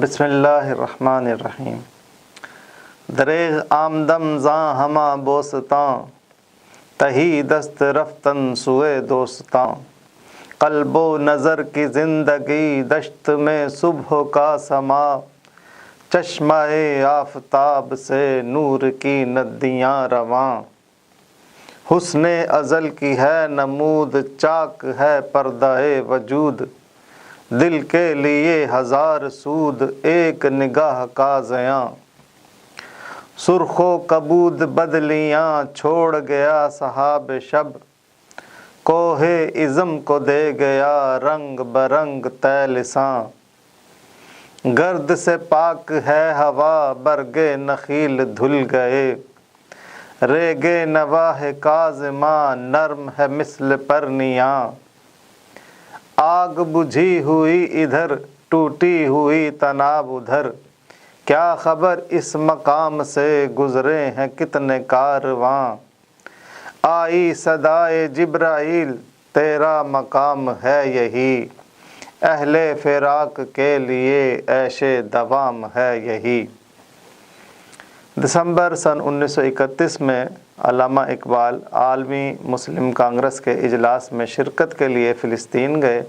بسم اللہ الرحمن الرحیم۔ دریغ آمدم زاں ہما بوستاں، تہی دست رفتن سوئے دوستاں۔ قلب و نظر کی زندگی دشت میں صبح کا سما، چشمہ آفتاب سے نور کی ندیاں رواں۔ حسن ازل کی ہے نمود، چاک ہے پردہ وجود، دل کے لیے ہزار سود ایک نگاہ کا زیاں۔ سرخ و کبود بدلیاں چھوڑ گیا سحاب شب، کوہ عزم کو دے گیا رنگ برنگ طیلساں۔ گرد سے پاک ہے ہوا برگ نخیل دھل گئے، ریگ نواہ کاظماں نرم ہے مثل پرنیاں۔ آگ بجھی ہوئی ادھر ٹوٹی ہوئی طناب ادھر، کیا خبر اس مقام سے گزرے ہیں کتنے کارواں۔ آئی صدائے جبرائیل تیرا مقام ہے یہی، اہل فراق کے لیے عیش دوام ہے یہی۔ دسمبر سن 1931 میں علامہ اقبال عالمی مسلم کانگریس کے اجلاس میں شرکت کے لیے فلسطین گئے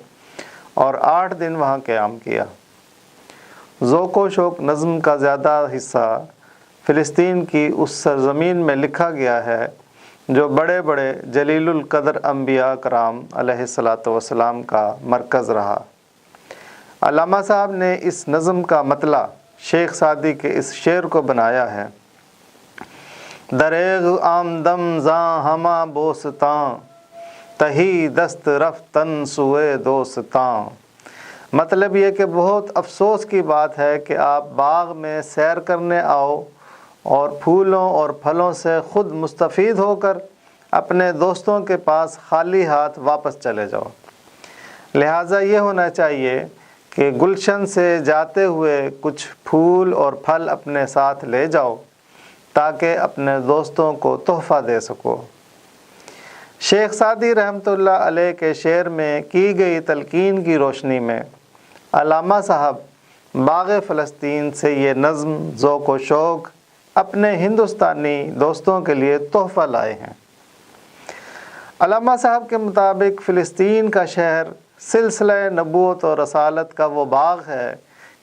اور 8 دن وہاں قیام کیا۔ ذوق و شوق نظم کا زیادہ حصہ فلسطین کی اس سرزمین میں لکھا گیا ہے جو بڑے بڑے جلیل القدر انبیاء کرام علیہ الصلاۃ والسلام کا مرکز رہا۔ علامہ صاحب نے اس نظم کا مطلع شیخ سعدی کے اس شعر کو بنایا ہے: دریغ آمدم زاں ہما بوستاں، تہی دست رفتن سوئے دوستاں۔ مطلب یہ کہ بہت افسوس کی بات ہے کہ آپ باغ میں سیر کرنے آؤ اور پھولوں اور پھلوں سے خود مستفید ہو کر اپنے دوستوں کے پاس خالی ہاتھ واپس چلے جاؤ۔ لہٰذا یہ ہونا چاہیے کہ گلشن سے جاتے ہوئے کچھ پھول اور پھل اپنے ساتھ لے جاؤ تاکہ اپنے دوستوں کو تحفہ دے سکو۔ شیخ سعدی رحمۃ اللہ علیہ کے شعر میں کی گئی تلقین کی روشنی میں علامہ صاحب باغ فلسطین سے یہ نظم ذوق و شوق اپنے ہندوستانی دوستوں کے لیے تحفہ لائے ہیں۔ علامہ صاحب کے مطابق فلسطین کا شہر سلسلہ نبوت اور رسالت کا وہ باغ ہے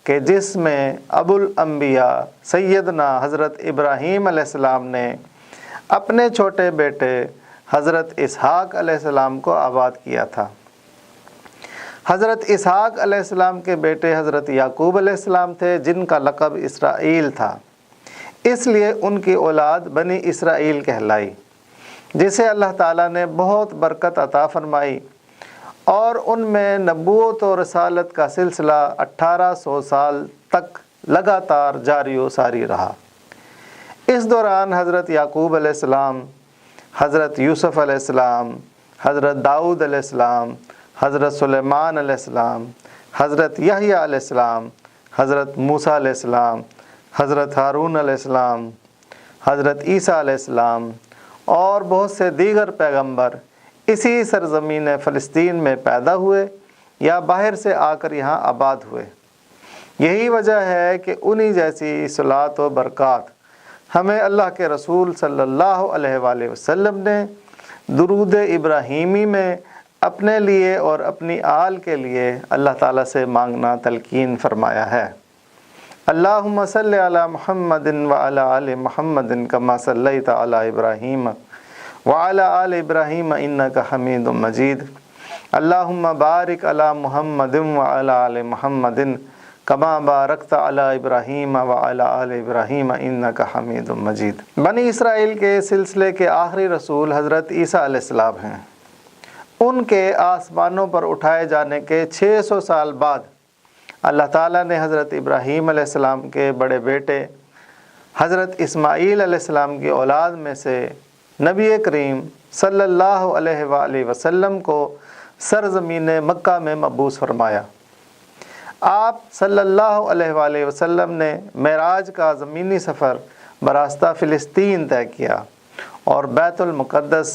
کہ جس میں ابو الانبیاء سیدنا حضرت ابراہیم علیہ السلام نے اپنے چھوٹے بیٹے حضرت اسحاق علیہ السلام کو آباد کیا تھا۔ حضرت اسحاق علیہ السلام کے بیٹے حضرت یعقوب علیہ السلام تھے جن کا لقب اسرائیل تھا، اس لیے ان کی اولاد بنی اسرائیل کہلائی، جسے اللہ تعالیٰ نے بہت برکت عطا فرمائی اور ان میں نبوت و رسالت کا سلسلہ 1800 سال تک لگاتار جاری و ساری رہا۔ اس دوران حضرت یعقوب علیہ السلام، حضرت یوسف علیہ السلام، حضرت داؤد علیہ السلام، حضرت سلیمان علیہ السلام، حضرت یحییٰ علیہ السلام، حضرت موسیٰ علیہ السلام، حضرت ہارون علیہ السلام، حضرت عیسیٰ علیہ السلام اور بہت سے دیگر پیغمبر اسی سرزمین فلسطین میں پیدا ہوئے یا باہر سے آ کر یہاں آباد ہوئے۔ یہی وجہ ہے کہ انہی جیسی صلات و برکات ہمیں اللہ کے رسول صلی اللہ علیہ وآلہ وسلم نے درود ابراہیمی میں اپنے لیے اور اپنی آل کے لیے اللہ تعالیٰ سے مانگنا تلقین فرمایا ہے۔ اللہم صلی علی محمد وعلی آل محمد کما صلیت علی ابراہیم وعلی آل ابراہیم انک حمید مجید۔ اللہم بارک علی محمد وعلی آل محمد کما بارکت علی ابراہیم وعلی آل ابراہیم انک حمید مجید۔ بنی اسرائیل کے سلسلے کے آخری رسول حضرت عیسیٰ علیہ السلام ہیں۔ ان کے آسمانوں پر اٹھائے جانے کے 600 سال بعد اللہ تعالیٰ نے حضرت ابراہیم علیہ السلام کے بڑے بیٹے حضرت اسماعیل علیہ السلام کی اولاد میں سے نبی کریم صلی اللہ علیہ وآلہ وسلم کو سرزمین مکہ میں مبعوث فرمایا۔ آپ صلی اللہ علیہ وآلہ وسلم نے معراج کا زمینی سفر براستہ فلسطین طے کیا اور بیت المقدس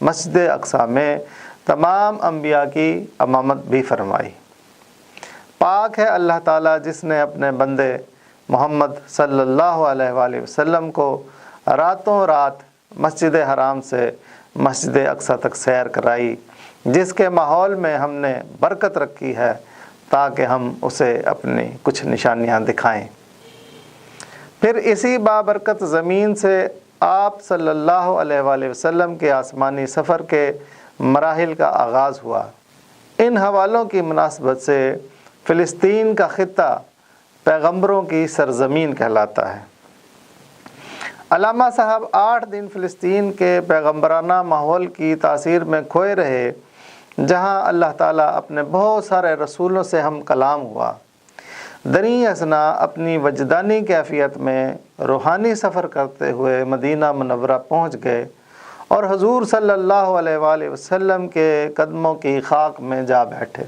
مسجد اقصی میں تمام انبیاء کی امامت بھی فرمائی۔ پاک ہے اللہ تعالیٰ جس نے اپنے بندے محمد صلی اللہ علیہ وآلہ وسلم کو راتوں رات مسجد حرام سے مسجد اقصی تک سیر کرائی، جس کے ماحول میں ہم نے برکت رکھی ہے تاکہ ہم اسے اپنی کچھ نشانیاں دکھائیں۔ پھر اسی بابرکت زمین سے آپ صلی اللہ علیہ وآلہ وسلم کے آسمانی سفر کے مراحل کا آغاز ہوا۔ ان حوالوں کی مناسبت سے فلسطین کا خطہ پیغمبروں کی سرزمین کہلاتا ہے۔ علامہ صاحب 8 دن فلسطین کے پیغمبرانہ ماحول کی تاثیر میں کھوئے رہے، جہاں اللہ تعالیٰ اپنے بہت سارے رسولوں سے ہم کلام ہوا۔ دریں اثنا اپنی وجدانی کیفیت میں روحانی سفر کرتے ہوئے مدینہ منورہ پہنچ گئے اور حضور صلی اللہ علیہ وآلہ وسلم کے قدموں کی خاک میں جا بیٹھے۔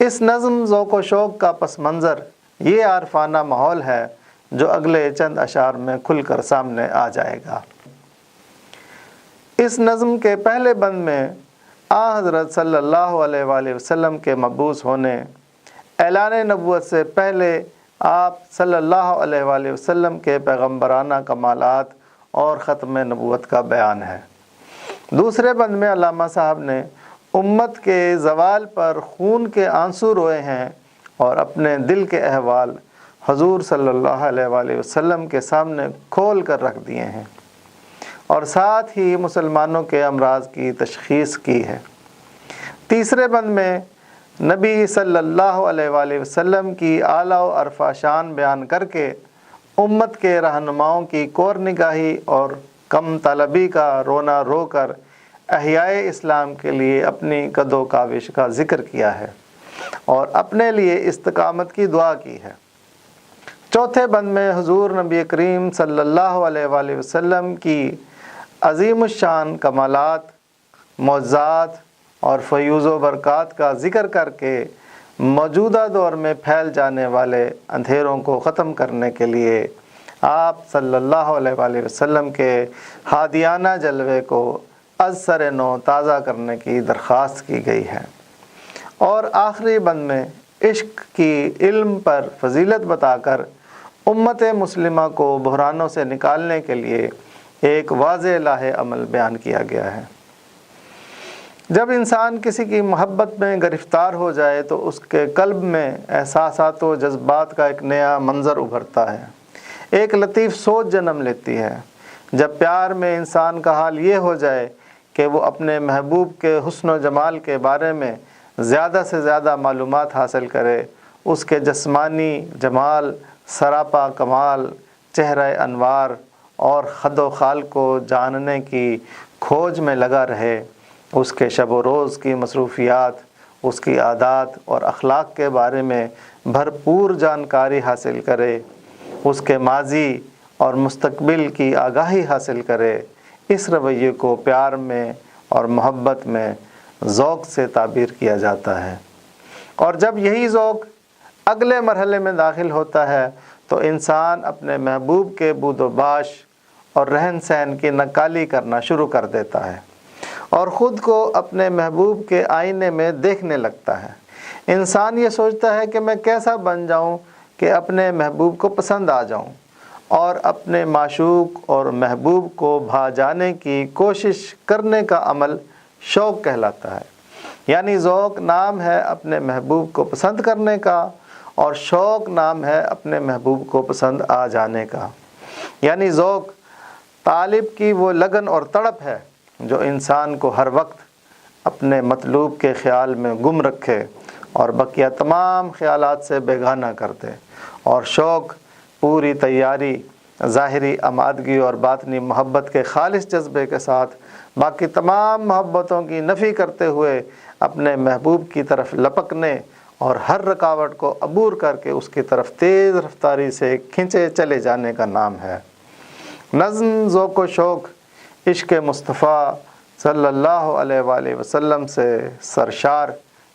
اس نظم ذوق و شوق کا پس منظر یہ عارفانہ ماحول ہے جو اگلے چند اشعار میں کھل کر سامنے آ جائے گا۔ اس نظم کے پہلے بند میں حضرت صلی اللہ علیہ وآلہ وسلم کے مبعوث ہونے، اعلان نبوت سے پہلے آپ صلی اللہ علیہ وآلہ وسلم کے پیغمبرانہ کمالات اور ختم نبوت کا بیان ہے۔ دوسرے بند میں علامہ صاحب نے امت کے زوال پر خون کے آنسو روئے ہیں اور اپنے دل کے احوال حضور صلی اللہ علیہ وآلہ وسلم کے سامنے کھول کر رکھ دیے ہیں اور ساتھ ہی مسلمانوں کے امراض کی تشخیص کی ہے۔ تیسرے بند میں نبی صلی اللہ علیہ وآلہ وسلم کی اعلیٰ و عرفہ شان بیان کر کے امت کے رہنماؤں کی کور نگاہی اور کم طلبی کا رونا رو کر احیاء اسلام کے لیے اپنی قد و کاوش کا ذکر کیا ہے اور اپنے لیے استقامت کی دعا کی ہے۔ چوتھے بند میں حضور نبی کریم صلی اللہ علیہ وآلہ وسلم کی عظیم الشان کمالات، معجزات اور فیوز و برکات کا ذکر کر کے موجودہ دور میں پھیل جانے والے اندھیروں کو ختم کرنے کے لیے آپ صلی اللہ علیہ وآلہ وسلم کے ہادیانہ جلوے کو از سر نو تازہ کرنے کی درخواست کی گئی ہے۔ اور آخری بند میں عشق کی علم پر فضیلت بتا کر امت مسلمہ کو بحرانوں سے نکالنے کے لیے ایک واضح لاہ عمل بیان کیا گیا ہے۔ جب انسان کسی کی محبت میں گرفتار ہو جائے تو اس کے قلب میں احساسات و جذبات کا ایک نیا منظر ابھرتا ہے، ایک لطیف سوچ جنم لیتی ہے۔ جب پیار میں انسان کا حال یہ ہو جائے کہ وہ اپنے محبوب کے حسن و جمال کے بارے میں زیادہ سے زیادہ معلومات حاصل کرے، اس کے جسمانی جمال، سراپا کمال، چہرہ انوار اور خد و خال کو جاننے کی کھوج میں لگا رہے، اس کے شب و روز کی مصروفیات، اس کی عادات اور اخلاق کے بارے میں بھرپور جانکاری حاصل کرے، اس کے ماضی اور مستقبل کی آگاہی حاصل کرے، اس رویے کو پیار میں اور محبت میں ذوق سے تعبیر کیا جاتا ہے۔ اور جب یہی ذوق اگلے مرحلے میں داخل ہوتا ہے تو انسان اپنے محبوب کے بود و باش اور رہن سہن کی نقالی کرنا شروع کر دیتا ہے اور خود کو اپنے محبوب کے آئینے میں دیکھنے لگتا ہے۔ انسان یہ سوچتا ہے کہ میں کیسا بن جاؤں کہ اپنے محبوب کو پسند آ جاؤں، اور اپنے معشوق اور محبوب کو بھا جانے کی کوشش کرنے کا عمل شوق کہلاتا ہے۔ یعنی ذوق نام ہے اپنے محبوب کو پسند کرنے کا اور شوق نام ہے اپنے محبوب کو پسند آ جانے کا۔ یعنی ذوق طالب کی وہ لگن اور تڑپ ہے جو انسان کو ہر وقت اپنے مطلوب کے خیال میں گم رکھے اور بقیہ تمام خیالات سے بیگانہ کر دے، اور شوق پوری تیاری، ظاہری آمادگی اور باطنی محبت کے خالص جذبے کے ساتھ باقی تمام محبتوں کی نفی کرتے ہوئے اپنے محبوب کی طرف لپکنے اور ہر رکاوٹ کو عبور کر کے اس کی طرف تیز رفتاری سے کھنچے چلے جانے کا نام ہے۔ نظم ذوق و شوق عشق مصطفیٰ صلی اللہ علیہ وآلہ وسلم سے سرشار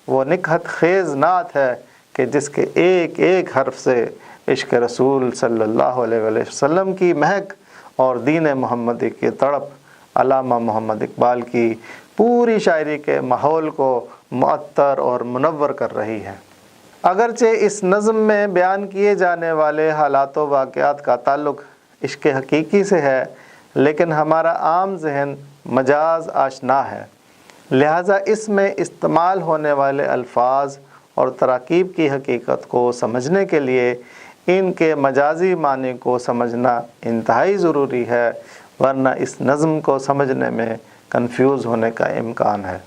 وہ نکہت خیز نعت ہے کہ جس کے ایک ایک حرف سے عشق رسول صلی اللہ علیہ وآلہ وسلم کی مہک اور دین محمدی کی تڑپ علامہ محمد اقبال کی پوری شاعری کے ماحول کو معطر اور منور کر رہی ہے۔ اگرچہ اس نظم میں بیان کیے جانے والے حالات و واقعات کا تعلق عشق حقیقی سے ہے، لیکن ہمارا عام ذہن مجاز آشنا ہے، لہٰذا اس میں استعمال ہونے والے الفاظ اور تراکیب کی حقیقت کو سمجھنے کے لیے ان کے مجازی معنی کو سمجھنا انتہائی ضروری ہے، ورنہ اس نظم کو سمجھنے میں کنفیوز ہونے کا امکان ہے۔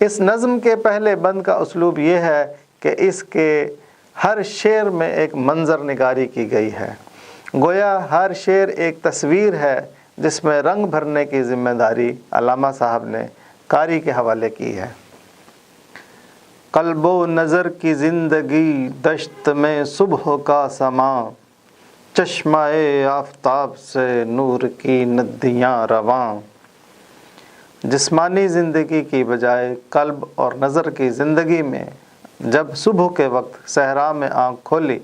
اس نظم کے پہلے بند کا اسلوب یہ ہے کہ اس کے ہر شعر میں ایک منظر نگاری کی گئی ہے، گویا ہر شعر ایک تصویر ہے جس میں رنگ بھرنے کی ذمہ داری علامہ صاحب نے قاری کے حوالے کی ہے۔ قلب و نظر کی زندگی دشت میں صبح کا سماں، چشمہ آفتاب سے نور کی ندیاں رواں۔ جسمانی زندگی کی بجائے قلب اور نظر کی زندگی میں جب صبح کے وقت صحرا میں آنکھ کھولی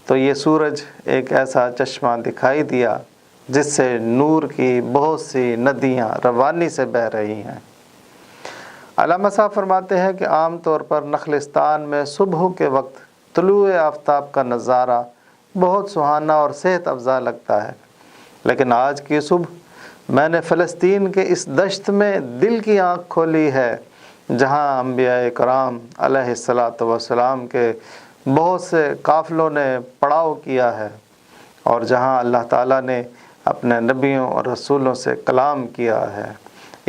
تو یہ سورج ایک ایسا چشمہ دکھائی دیا جس سے نور کی بہت سی ندیاں روانی سے بہہ رہی ہیں۔ علامہ صاحب فرماتے ہیں کہ عام طور پر نخلستان میں صبح کے وقت طلوع آفتاب کا نظارہ بہت سہانا اور صحت افزا لگتا ہے، لیکن آج کی صبح میں نے فلسطین کے اس دشت میں دل کی آنکھ کھولی ہے، جہاں انبیاء کرام علیہ الصلاۃ والسلام کے بہت سے قافلوں نے پڑاؤ کیا ہے، اور جہاں اللہ تعالیٰ نے اپنے نبیوں اور رسولوں سے کلام کیا ہے۔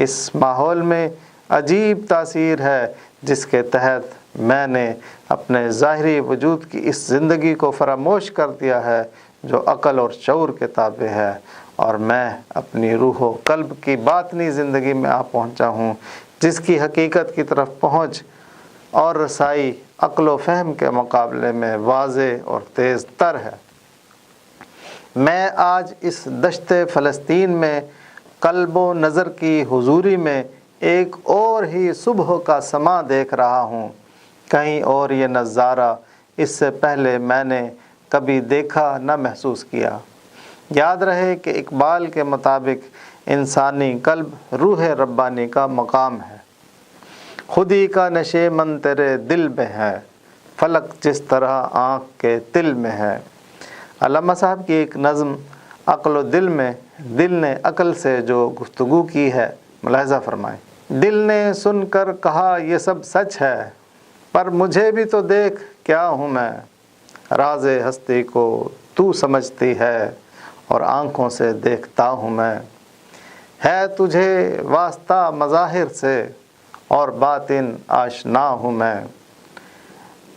اس ماحول میں عجیب تاثیر ہے جس کے تحت میں نے اپنے ظاہری وجود کی اس زندگی کو فراموش کر دیا ہے جو عقل اور شعور کے تابع ہے، اور میں اپنی روح و قلب کی باطنی زندگی میں آ پہنچا ہوں، جس کی حقیقت کی طرف پہنچ اور رسائی عقل و فہم کے مقابلے میں واضح اور تیز تر ہے۔ میں آج اس دشت فلسطین میں قلب و نظر کی حضوری میں ایک اور ہی صبح کا سماں دیکھ رہا ہوں، کہیں اور یہ نظارہ اس سے پہلے میں نے کبھی دیکھا نہ محسوس کیا۔ یاد رہے کہ اقبال کے مطابق انسانی قلب روح ربانی کا مقام ہے، خودی کا نشے من تیرے دل میں ہے، فلک جس طرح آنکھ کے تل میں ہے۔ علامہ صاحب کی ایک نظم عقل و دل میں دل نے عقل سے جو گفتگو کی ہے ملاحظہ فرمائیں۔ دل نے سن کر کہا یہ سب سچ ہے، پر مجھے بھی تو دیکھ کیا ہوں میں، راز ہستی کو تو سمجھتی ہے اور آنکھوں سے دیکھتا ہوں میں، ہے تجھے واسطہ مظاہر سے اور باطن آشنا ہوں میں،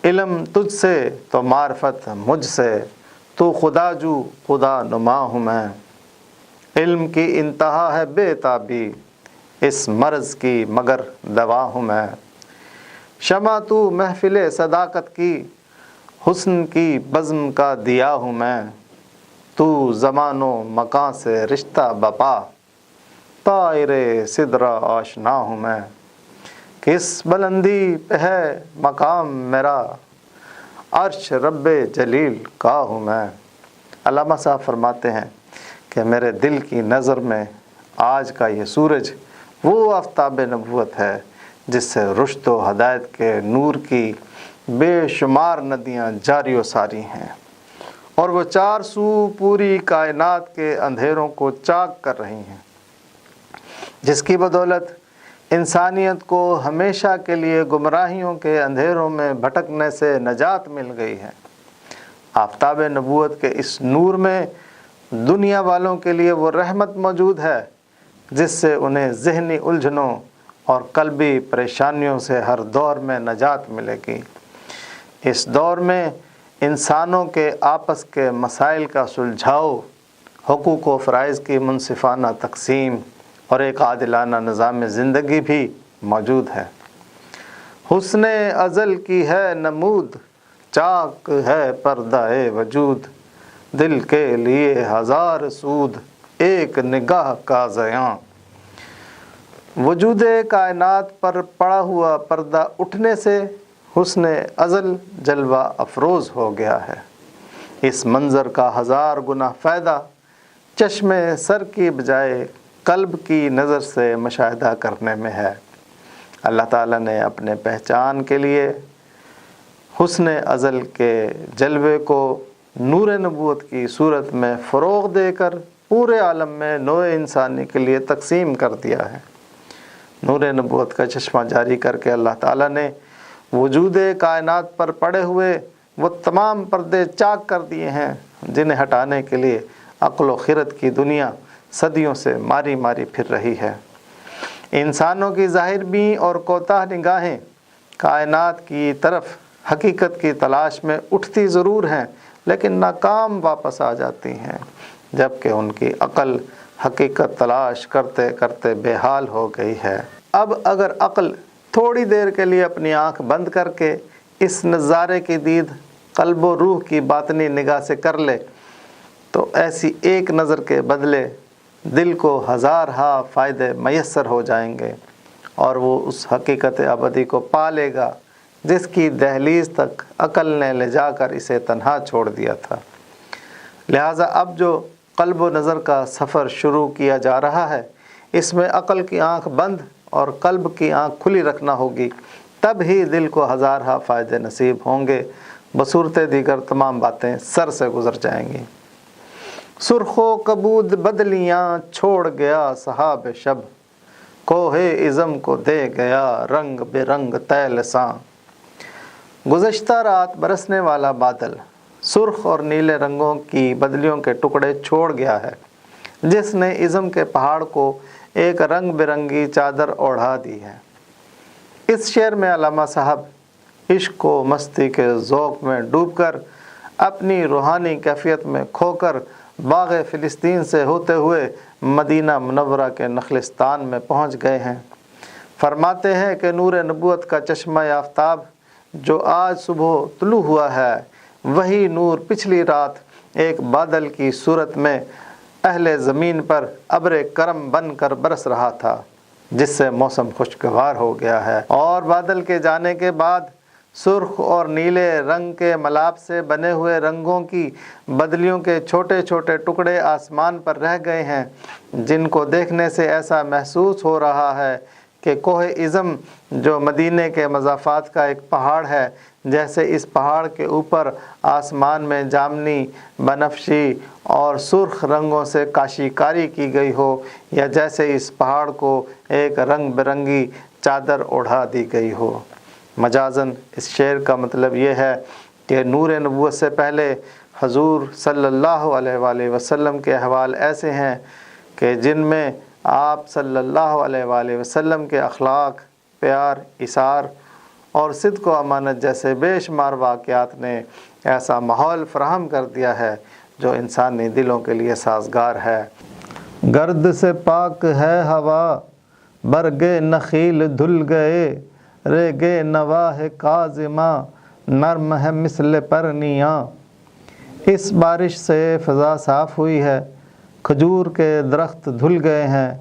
علم تجھ سے تو معرفت مجھ سے، تو خدا جو خدا نما ہوں میں، علم کی انتہا ہے بے تابی، اس مرض کی مگر دوا ہوں میں، شمع تو محفل صداقت کی، حسن کی بزم کا دیا ہوں میں، تو زمان و مکان سے رشتہ بپا، طائر سدرہ آشنا ہوں میں، کس بلندی پہ ہے مقام میرا، عرش رب جلیل کا ہوں میں۔ علامہ صاحب فرماتے ہیں کہ میرے دل کی نظر میں آج کا یہ سورج وہ آفتاب نبوت ہے جس سے رشد و ہدایت کے نور کی بے شمار ندیاں جاری و ساری ہیں، اور وہ چار سو پوری کائنات کے اندھیروں کو چاک کر رہی ہیں، جس کی بدولت انسانیت کو ہمیشہ کے لیے گمراہیوں کے اندھیروں میں بھٹکنے سے نجات مل گئی ہے۔ آفتاب نبوت کے اس نور میں دنیا والوں کے لیے وہ رحمت موجود ہے جس سے انہیں ذہنی الجھنوں اور قلبی پریشانیوں سے ہر دور میں نجات ملے گی۔ اس دور میں انسانوں کے آپس کے مسائل کا سلجھاؤ، حقوق و فرائض کی منصفانہ تقسیم اور ایک عادلانہ نظام زندگی بھی موجود ہے۔ حسن ازل کی ہے نمود، چاک ہے پردہ وجود، دل کے لیے ہزار سود، ایک نگاہ کا زیاں۔ وجود کائنات پر پڑا ہوا پردہ اٹھنے سے حسن ازل جلوہ افروز ہو گیا ہے۔ اس منظر کا ہزار گنا فائدہ چشم سر کی بجائے قلب کی نظر سے مشاہدہ کرنے میں ہے۔ اللہ تعالیٰ نے اپنے پہچان کے لیے حسن ازل کے جلوے کو نور نبوت کی صورت میں فروغ دے کر پورے عالم میں نوع انسانی کے لیے تقسیم کر دیا ہے۔ نور نبوت کا چشمہ جاری کر کے اللہ تعالیٰ نے وجود کائنات پر پڑے ہوئے وہ تمام پردے چاک کر دیے ہیں جنہیں ہٹانے کے لیے عقل و خرد کی دنیا صدیوں سے ماری ماری پھر رہی ہے۔ انسانوں کی ظاہر بین اور کوتاہ نگاہیں کائنات کی طرف حقیقت کی تلاش میں اٹھتی ضرور ہیں، لیکن ناکام واپس آ جاتی ہیں، جبکہ ان کی عقل حقیقت تلاش کرتے کرتے بے حال ہو گئی ہے۔ اب اگر عقل تھوڑی دیر کے لیے اپنی آنکھ بند کر کے اس نظارے کی دید قلب و روح کی باطنی نگاہ سے کر لے تو ایسی ایک نظر کے بدلے دل کو ہزارہا فائدے میسر ہو جائیں گے، اور وہ اس حقیقت ابدی کو پا لے گا جس کی دہلیز تک عقل نے لے جا کر اسے تنہا چھوڑ دیا تھا۔ لہٰذا اب جو قلب و نظر کا سفر شروع کیا جا رہا ہے، اس میں عقل کی آنکھ بند اور قلب کی آنکھ کھلی رکھنا ہوگی، تب ہی دل کو ہزارہا فائدے نصیب ہوں گے، بصورت دیگر تمام باتیں سر سے گزر جائیں گی۔ سرخ و کبود بدلیاں چھوڑ گیا سحاب شب، کوہ عزم کو دے گیا رنگ بے رنگ تیل ساں۔ گزشتہ رات برسنے والا بادل سرخ اور نیلے رنگوں کی بدلیوں کے ٹکڑے چھوڑ گیا ہے، جس نے عزم کے پہاڑ کو ایک رنگ برنگی چادر اوڑھا دی ہے۔ اس شعر میں علامہ صاحب عشق و مستی کے ذوق میں ڈوب کر، اپنی روحانی کیفیت میں کھو کر، باغ فلسطین سے ہوتے ہوئے مدینہ منورہ کے نخلستان میں پہنچ گئے ہیں۔ فرماتے ہیں کہ نور نبوت کا چشمہ آفتاب جو آج صبح طلوع ہوا ہے، وہی نور پچھلی رات ایک بادل کی صورت میں اہل زمین پر ابر کرم بن کر برس رہا تھا، جس سے موسم خوشگوار ہو گیا ہے، اور بادل کے جانے کے بعد سرخ اور نیلے رنگ کے ملاپ سے بنے ہوئے رنگوں کی بدلیوں کے چھوٹے چھوٹے ٹکڑے آسمان پر رہ گئے ہیں، جن کو دیکھنے سے ایسا محسوس ہو رہا ہے کہ کوہ عزم جو مدینے کے مضافات کا ایک پہاڑ ہے، جیسے اس پہاڑ کے اوپر آسمان میں جامنی، بنفشی اور سرخ رنگوں سے کاشی کاری کی گئی ہو، یا جیسے اس پہاڑ کو ایک رنگ برنگی چادر اوڑھا دی گئی ہو۔ مجازاً اس شعر کا مطلب یہ ہے کہ نور نبوت سے پہلے حضور صلی اللہ علیہ وآلہ وسلم کے احوال ایسے ہیں کہ جن میں آپ صلی اللہ علیہ وآلہ وسلم کے اخلاق، پیار، ایثار اور صدق و امانت جیسے بے شمار واقعات نے ایسا ماحول فراہم کر دیا ہے جو انسانی دلوں کے لیے سازگار ہے۔ گرد سے پاک ہے ہوا، برگے نخیل دھل گئے، ریگے نواہ کاظماں نرم ہے مثل پرنیاں۔ اس بارش سے فضا صاف ہوئی ہے، کھجور کے درخت دھل گئے ہیں،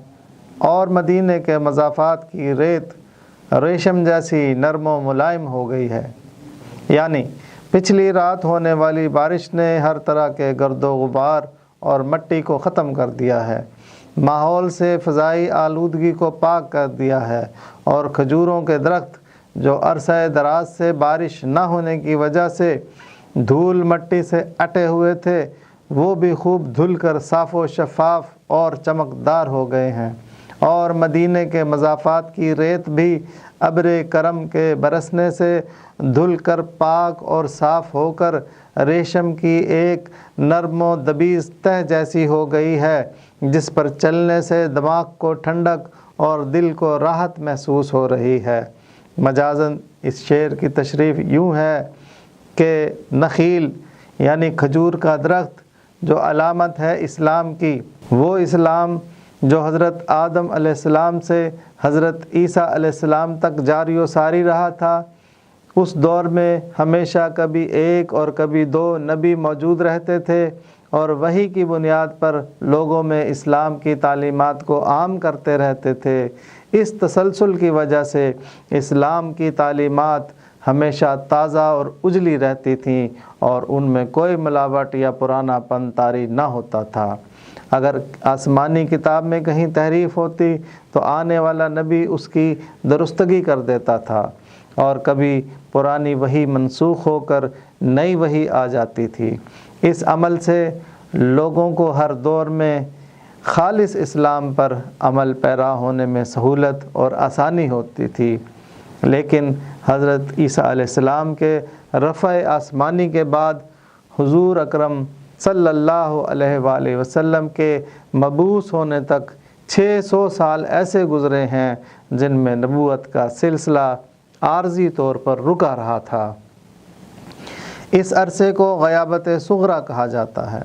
اور مدینے کے مضافات کی ریت ریشم جیسی نرم و ملائم ہو گئی ہے۔ یعنی پچھلی رات ہونے والی بارش نے ہر طرح کے گرد و غبار اور مٹی کو ختم کر دیا ہے، ماحول سے فضائی آلودگی کو پاک کر دیا ہے، اور کھجوروں کے درخت جو عرصہ دراز سے بارش نہ ہونے کی وجہ سے دھول مٹی سے اٹے ہوئے تھے، وہ بھی خوب دھل کر صاف و شفاف اور چمکدار ہو گئے ہیں، اور مدینے کے مضافات کی ریت بھی ابر کرم کے برسنے سے دھل کر پاک اور صاف ہو کر ریشم کی ایک نرم و دبیز تہ جیسی ہو گئی ہے، جس پر چلنے سے دماغ کو ٹھنڈک اور دل کو راحت محسوس ہو رہی ہے۔ مجازاً اس شعر کی تشریح یوں ہے کہ نخیل یعنی کھجور کا درخت جو علامت ہے اسلام کی، وہ اسلام جو حضرت آدم علیہ السلام سے حضرت عیسیٰ علیہ السلام تک جاری و ساری رہا تھا، اس دور میں ہمیشہ کبھی ایک اور کبھی دو نبی موجود رہتے تھے، اور وہی کی بنیاد پر لوگوں میں اسلام کی تعلیمات کو عام کرتے رہتے تھے۔ اس تسلسل کی وجہ سے اسلام کی تعلیمات ہمیشہ تازہ اور اجلی رہتی تھیں، اور ان میں کوئی ملاوٹ یا پرانا پن طاری نہ ہوتا تھا۔ اگر آسمانی کتاب میں کہیں تحریف ہوتی تو آنے والا نبی اس کی درستگی کر دیتا تھا، اور کبھی پرانی وحی منسوخ ہو کر نئی وحی آ جاتی تھی۔ اس عمل سے لوگوں کو ہر دور میں خالص اسلام پر عمل پیرا ہونے میں سہولت اور آسانی ہوتی تھی، لیکن حضرت عیسیٰ علیہ السلام کے رفع آسمانی کے بعد حضور اکرم صلی اللہ علیہ وآلہ وسلم کے مبعوث ہونے تک 600 سال ایسے گزرے ہیں جن میں نبوت کا سلسلہ عارضی طور پر رکا رہا تھا۔ اس عرصے کو غیابت صغریٰ کہا جاتا ہے۔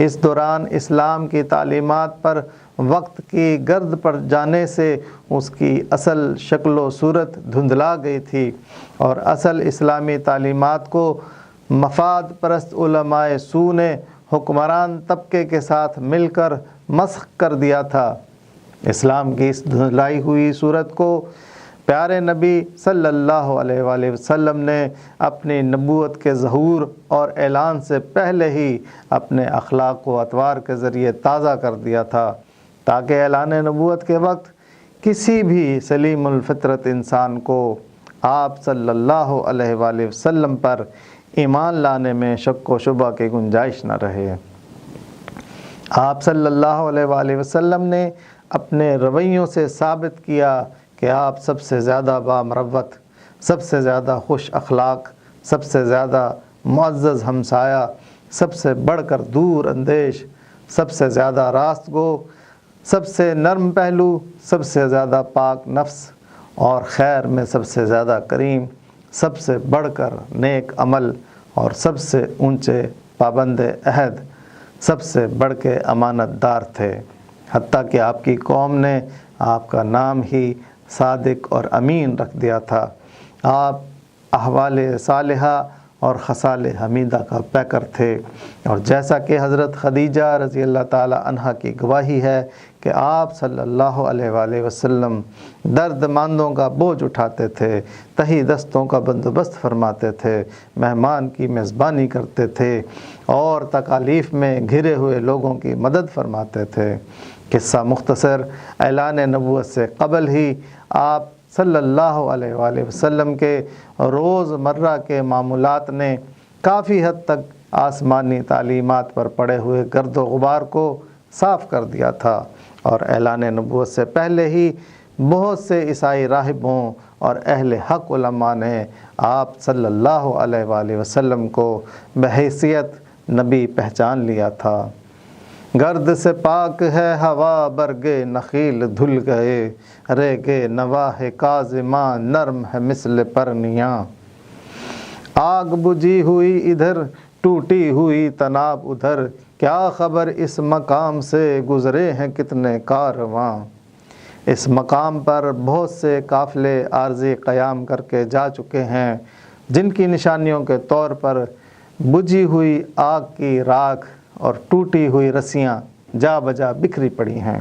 اس دوران اسلام کی تعلیمات پر وقت کی گرد پڑ جانے سے اس کی اصل شکل و صورت دھندلا گئی تھی، اور اصل اسلامی تعلیمات کو مفاد پرست علماء سو نے حکمران طبقے کے ساتھ مل کر مسخ کر دیا تھا۔ اسلام کی اس دھندلائی ہوئی صورت کو پیارے نبی صلی اللہ علیہ وآلہ وسلم نے اپنی نبوت کے ظہور اور اعلان سے پہلے ہی اپنے اخلاق و اطوار کے ذریعے تازہ کر دیا تھا، تاکہ اعلان نبوت کے وقت کسی بھی سلیم الفطرت انسان کو آپ صلی اللہ علیہ وآلہ وسلم پر ایمان لانے میں شک و شبہ کی گنجائش نہ رہے۔ آپ صلی اللہ علیہ وآلہ وسلم نے اپنے رویوں سے ثابت کیا کہ آپ سب سے زیادہ بامروت، سب سے زیادہ خوش اخلاق، سب سے زیادہ معزز ہمسایہ، سب سے بڑھ کر دور اندیش، سب سے زیادہ راست گو، سب سے نرم پہلو، سب سے زیادہ پاک نفس اور خیر میں سب سے زیادہ کریم، سب سے بڑھ کر نیک عمل اور سب سے اونچے پابند عہد، سب سے بڑھ کے امانت دار تھے، حتیٰ کہ آپ کی قوم نے آپ کا نام ہی صادق اور امین رکھ دیا تھا۔ آپ احوال صالحہ اور خصال حمیدہ کا پیکر تھے، اور جیسا کہ حضرت خدیجہ رضی اللہ تعالی عنہا کی گواہی ہے کہ آپ صلی اللہ علیہ وآلہ وسلم درد مندوں کا بوجھ اٹھاتے تھے، تہی دستوں کا بندوبست فرماتے تھے، مہمان کی میزبانی کرتے تھے، اور تکالیف میں گھرے ہوئے لوگوں کی مدد فرماتے تھے۔ قصہ مختصر، اعلان نبوت سے قبل ہی آپ صلی اللہ علیہ وآلہ وسلم کے روز مرہ کے معمولات نے کافی حد تک آسمانی تعلیمات پر پڑے ہوئے گرد و غبار کو صاف کر دیا تھا، اور اعلان نبوت سے پہلے ہی بہت سے عیسائی راہبوں اور اہل حق علماء نے آپ صلی اللہ علیہ وآلہ وسلم کو بحیثیت نبی پہچان لیا تھا۔ گرد سے پاک ہے ہوا برگے نخیل دھل گئے، ریگے نواہ کاظماں نرم ہے مثل پرنیاں، آگ بجھی ہوئی ادھر ٹوٹی ہوئی تناب ادھر، کیا خبر اس مقام سے گزرے ہیں کتنے کارواں۔ اس مقام پر بہت سے قافلے عارضی قیام کر کے جا چکے ہیں، جن کی نشانیوں کے طور پر بجھی ہوئی آگ کی راکھ اور ٹوٹی ہوئی رسیاں جا بجا بکھری پڑی ہیں۔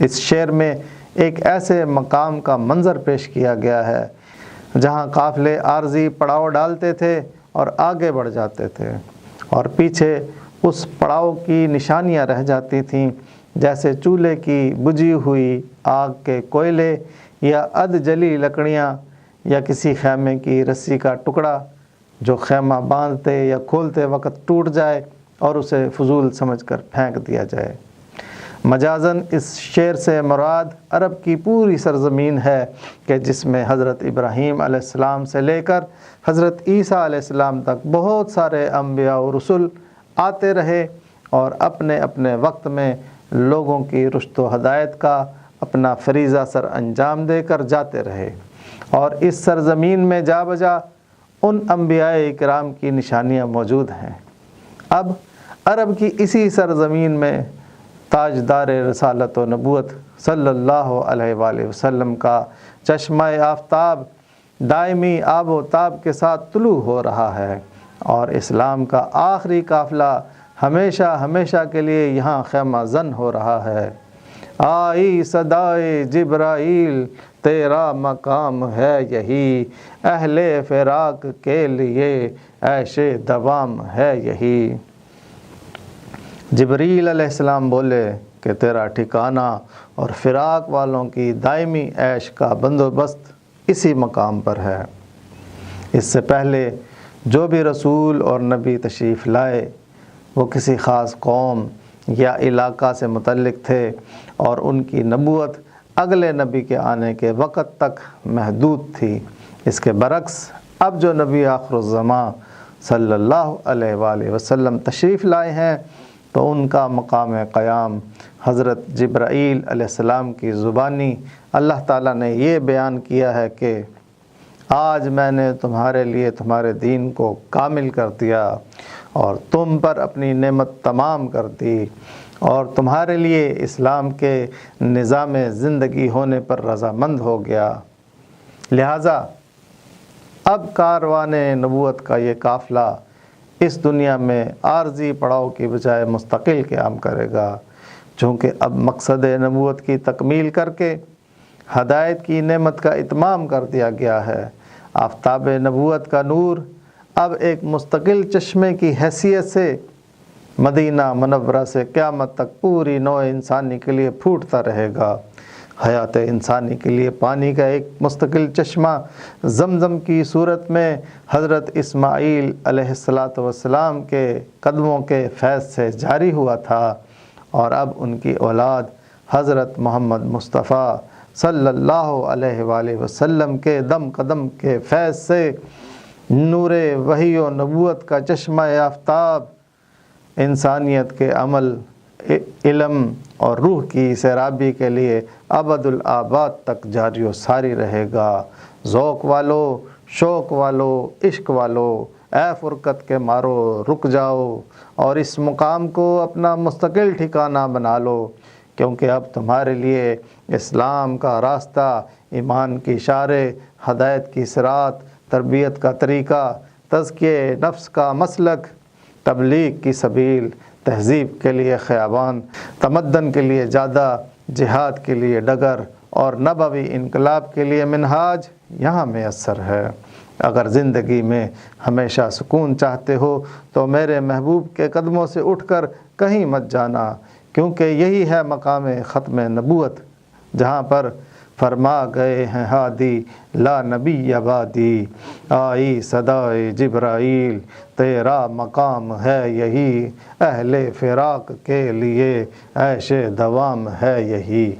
اس شعر میں ایک ایسے مقام کا منظر پیش کیا گیا ہے جہاں قافلے عارضی پڑاؤ ڈالتے تھے اور آگے بڑھ جاتے تھے، اور پیچھے اس پڑاؤ کی نشانیاں رہ جاتی تھیں، جیسے چولہے کی بجھی ہوئی آگ کے کوئلے یا ادھ جلی لکڑیاں یا کسی خیمے کی رسی کا ٹکڑا جو خیمہ باندھتے یا کھولتے وقت ٹوٹ جائے اور اسے فضول سمجھ کر پھینک دیا جائے۔ مجازاً اس شعر سے مراد عرب کی پوری سرزمین ہے کہ جس میں حضرت ابراہیم علیہ السلام سے لے کر حضرت عیسیٰ علیہ السلام تک بہت سارے انبیاء و رسول آتے رہے اور اپنے اپنے وقت میں لوگوں کی رشد و ہدایت کا اپنا فریضہ سر انجام دے کر جاتے رہے، اور اس سرزمین میں جا بجا ان انبیاء کرام کی نشانیاں موجود ہیں۔ اب عرب کی اسی سرزمین میں تاجدار رسالت و نبوت صلی اللہ علیہ وآلہ وسلم کا چشمہ آفتاب دائمی آب و تاب کے ساتھ طلوع ہو رہا ہے، اور اسلام کا آخری قافلہ ہمیشہ ہمیشہ کے لیے یہاں خیمہ زن ہو رہا ہے۔ آئی صدائے جبرائیل تیرا مقام ہے یہی، اہل فراق کے لیے عیش دوام ہے یہی۔ جبریل علیہ السلام بولے کہ تیرا ٹھکانہ اور فراق والوں کی دائمی عیش کا بندوبست اسی مقام پر ہے۔ اس سے پہلے جو بھی رسول اور نبی تشریف لائے وہ کسی خاص قوم یا علاقہ سے متعلق تھے اور ان کی نبوت اگلے نبی کے آنے کے وقت تک محدود تھی۔ اس کے برعکس اب جو نبی آخر الزمان صلی اللہ علیہ وآلہ وسلم تشریف لائے ہیں تو ان کا مقام قیام حضرت جبرائیل علیہ السلام کی زبانی اللہ تعالیٰ نے یہ بیان کیا ہے کہ آج میں نے تمہارے لیے تمہارے دین کو کامل کر دیا اور تم پر اپنی نعمت تمام کر دی اور تمہارے لیے اسلام کے نظام زندگی ہونے پر رضامند ہو گیا۔ لہٰذا اب کاروان نبوت کا یہ قافلہ اس دنیا میں عارضی پڑاؤ کی بجائے مستقل قیام کرے گا، چونکہ اب مقصد نبوت کی تکمیل کر کے ہدایت کی نعمت کا اتمام کر دیا گیا ہے۔ آفتاب نبوت کا نور اب ایک مستقل چشمے کی حیثیت سے مدینہ منورہ سے قیامت تک پوری نوع انسانی کے لیے پھوٹتا رہے گا۔ حیات انسانی کے لیے پانی کا ایک مستقل چشمہ زمزم کی صورت میں حضرت اسماعیل علیہ السلام کے قدموں کے فیض سے جاری ہوا تھا، اور اب ان کی اولاد حضرت محمد مصطفیٰ صلی اللہ علیہ وآلہ وسلم کے دم قدم کے فیض سے نور وحی و نبوت کا چشمہ آفتاب انسانیت کے عمل، علم اور روح کی سیرابی کے لیے ابد الآباد تک جاری و ساری رہے گا۔ ذوق والو، شوق والو، عشق والو، اے فرقت کے مارو رک جاؤ اور اس مقام کو اپنا مستقل ٹھکانہ بنا لو، کیونکہ اب تمہارے لیے اسلام کا راستہ، ایمان کی اشارے، ہدایت کی صراط، تربیت کا طریقہ، تزکیہ نفس کا مسلک، تبلیغ کی سبیل، تہذیب کے لیے خیابان، تمدن کے لیے جادہ، جہاد کے لیے ڈگر اور نبوی انقلاب کے لیے منہاج یہاں میسر ہے۔ اگر زندگی میں ہمیشہ سکون چاہتے ہو تو میرے محبوب کے قدموں سے اٹھ کر کہیں مت جانا، کیونکہ یہی ہے مقام ختم نبوت جہاں پر فرما گئے ہیں ہادی لا نبی بعدی، آئی صدائے جبرائیل تیرا مقام ہے یہی، اہل فراق کے لیے عیش دوام ہے یہی۔